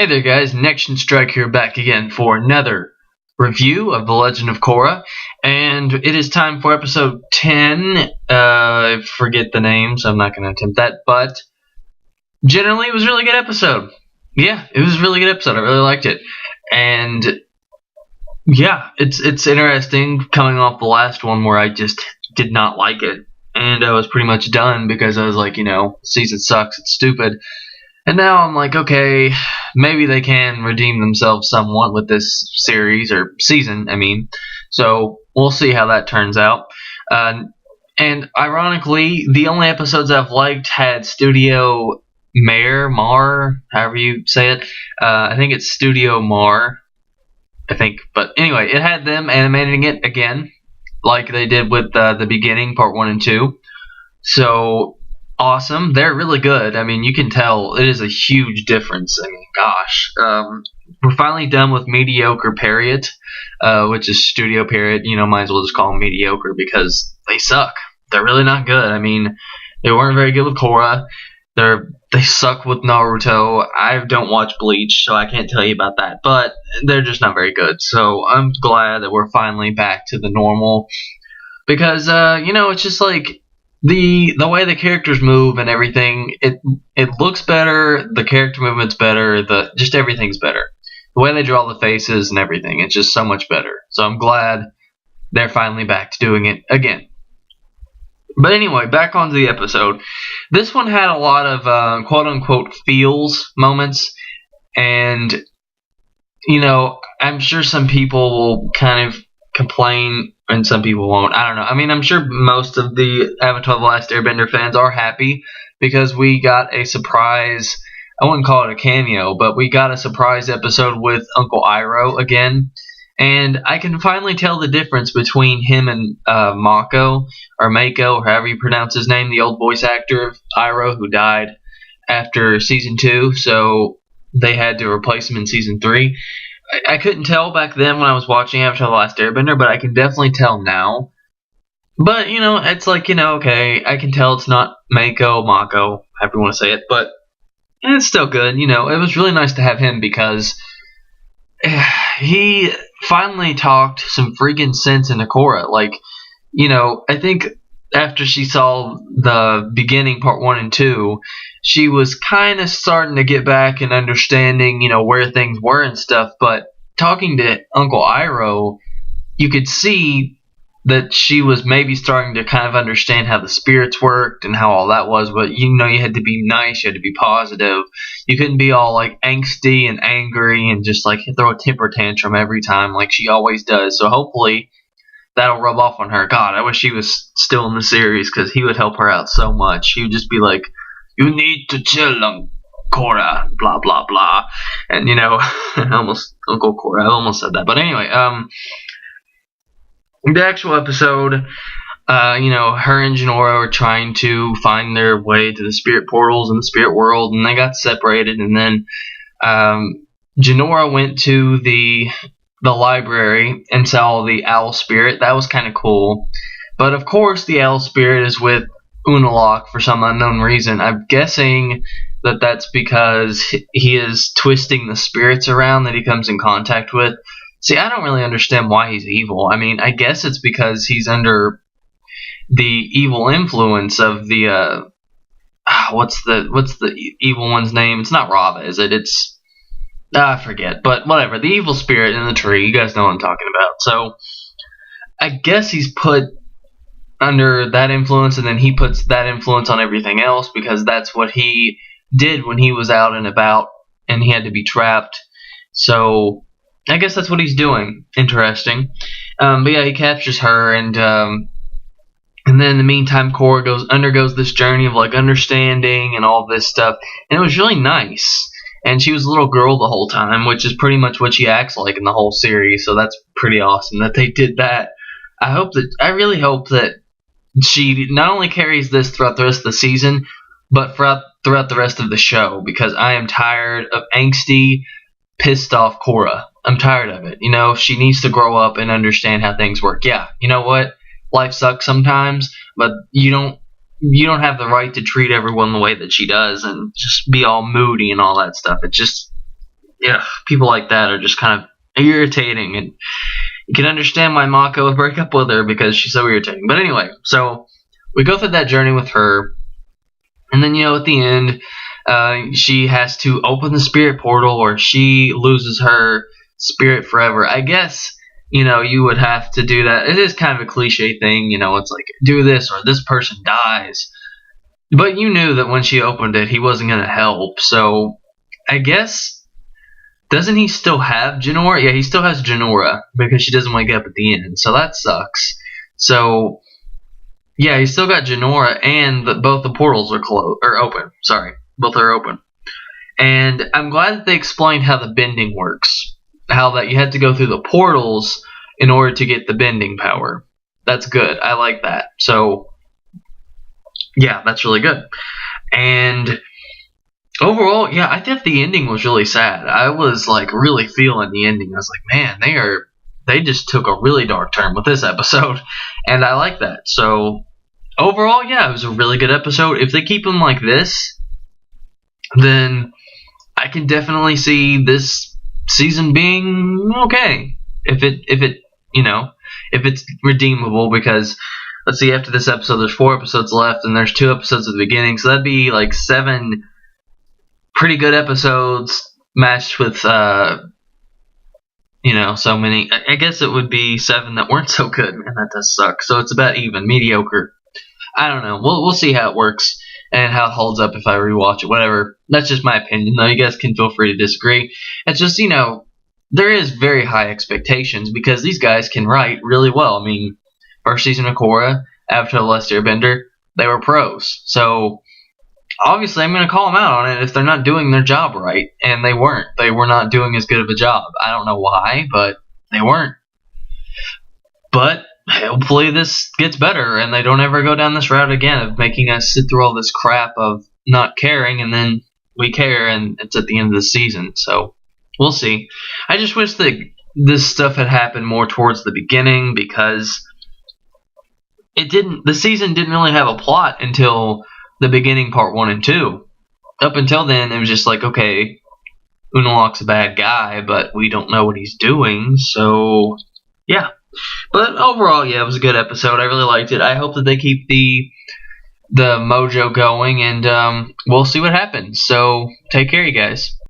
Hey there guys, Next Strike here back again for another review of The Legend of Korra, and it is time for episode 10. I forget the name, so I'm not going to attempt that, but generally it was a really good episode. Yeah, it was a really good episode. I really liked it. And yeah, it's interesting coming off the last one where I just did not like it. And I was pretty much done because I was like, season sucks, it's stupid. And now I'm like, okay, maybe they can redeem themselves somewhat with this series, or season, I mean. So we'll see how that turns out. And ironically, the only episodes I've liked had Studio Mar, however you say it. I think it's Studio Mar, I think. But anyway, it had them animating it again, like they did with the beginning, part 1 and 2. So awesome. They're really good. I mean, you can tell it is a huge difference. I mean, gosh. We're finally done with Mediocre Pierrot, which is Studio Pierrot. Might as well just call them Mediocre because they suck. They're really not good. I mean, they weren't very good with Korra. They suck with Naruto. I don't watch Bleach, so I can't tell you about that. But they're just not very good. So I'm glad that we're finally back to the normal. Because, it's just like the way the characters move and everything, it looks better, the character movement's better, just everything's better. The way they draw the faces and everything, it's just so much better. So I'm glad they're finally back to doing it again. But anyway, back onto the episode. This one had a lot of quote-unquote feels moments, and I'm sure some people will kind of complain and some people won't. I don't know. I mean, I'm sure most of the Avatar The Last Airbender fans are happy because we got a surprise. I wouldn't call it a cameo, but we got a surprise episode with Uncle Iroh again. And I can finally tell the difference between him and Mako, or however you pronounce his name, the old voice actor of Iroh who died after Season 2. So they had to replace him in Season 3. I couldn't tell back then when I was watching Avatar The Last Airbender, but I can definitely tell now. But, it's like, okay, I can tell it's not Mako, however you want to say it, but it's still good. It was really nice to have him because he finally talked some freaking sense into Korra. Like, I think after she saw the beginning, part 1 and 2, she was kind of starting to get back and understanding, where things were and stuff. But talking to Uncle Iroh, you could see that she was maybe starting to kind of understand how the spirits worked and how all that was. But, you had to be nice. You had to be positive. You couldn't be all, like, angsty and angry and just, like, throw a temper tantrum every time like she always does. So hopefully that'll rub off on her. God, I wish he was still in the series because he would help her out so much. He would just be like, "You need to chill on Korra, blah, blah, blah." And, almost Uncle Korra. I almost said that. But anyway, the actual episode, her and Jinora were trying to find their way to the spirit portals in the spirit world, and they got separated. And then Jinora went to the library and saw the owl spirit. That was kind of cool. But of course, the owl spirit is with Unalaq for some unknown reason. I'm guessing that that's because he is twisting the spirits around that he comes in contact with. See, I don't really understand why he's evil. I mean, I guess it's because he's under the evil influence of the what's the evil one's name? It's not Rava, is it? It's I forget, but whatever. The evil spirit in the tree. You guys know what I'm talking about. So I guess he's put under that influence, and then he puts that influence on everything else because that's what he did when he was out and about and he had to be trapped. So I guess that's what he's doing. Interesting. But yeah, he captures her, and then in the meantime, Korra undergoes this journey of like understanding and all this stuff, and it was really nice. And she was a little girl the whole time, which is pretty much what she acts like in the whole series. So that's pretty awesome that they did that. I really hope that she not only carries this throughout the rest of the season, but throughout the rest of the show, because I am tired of angsty, pissed off Korra. I'm tired of it. She needs to grow up and understand how things work. Yeah, you know what? Life sucks sometimes, but you don't have the right to treat everyone the way that she does and just be all moody and all that stuff. yeah, people like that are just kind of irritating, and you can understand why Mako would break up with her because she's so irritating. But anyway, so we go through that journey with her, and then at the end, she has to open the spirit portal, or she loses her spirit forever. I guess you would have to do that. It is kind of a cliche thing, it's like do this or this person dies. But you knew that when she opened it, he wasn't going to help. So I guess. Doesn't he still have Jinora? Yeah, he still has Jinora because she doesn't wake up at the end. So that sucks. So yeah, he still got Jinora, and both the portals are open. Sorry, both are open. And I'm glad that they explained how the bending works. How that you had to go through the portals in order to get the bending power. That's good. I like that. So yeah, that's really good. And overall, yeah, I thought the ending was really sad. I was like really feeling the ending. I was like, man, they just took a really dark turn with this episode, and I like that. So overall, yeah, it was a really good episode. If they keep them like this, then I can definitely see this season being okay. If it's redeemable, because let's see, after this episode, there's 4 episodes left, and there's 2 episodes at the beginning, so that'd be like 7 pretty good episodes matched with so many. I guess it would be 7 that weren't so good. Man, that does suck. So it's about even, mediocre. I don't know. We'll see how it works and how it holds up if I rewatch it. Whatever. That's just my opinion, though. You guys can feel free to disagree. It's just there is very high expectations because these guys can write really well. I mean, first season of Korra, Avatar: The Last Airbender, they were pros. So obviously, I'm going to call them out on it if they're not doing their job right, and they weren't. They were not doing as good of a job. I don't know why, but they weren't. But hopefully this gets better, and they don't ever go down this route again of making us sit through all this crap of not caring, and then we care, and it's at the end of the season. So we'll see. I just wish that this stuff had happened more towards the beginning, because the season didn't really have a plot until the beginning, part 1 and 2. Up until then, it was just like, okay, Unalaq's a bad guy, but we don't know what he's doing, so yeah. But overall, yeah, it was a good episode. I really liked it. I hope that they keep the mojo going, and we'll see what happens. So take care, you guys.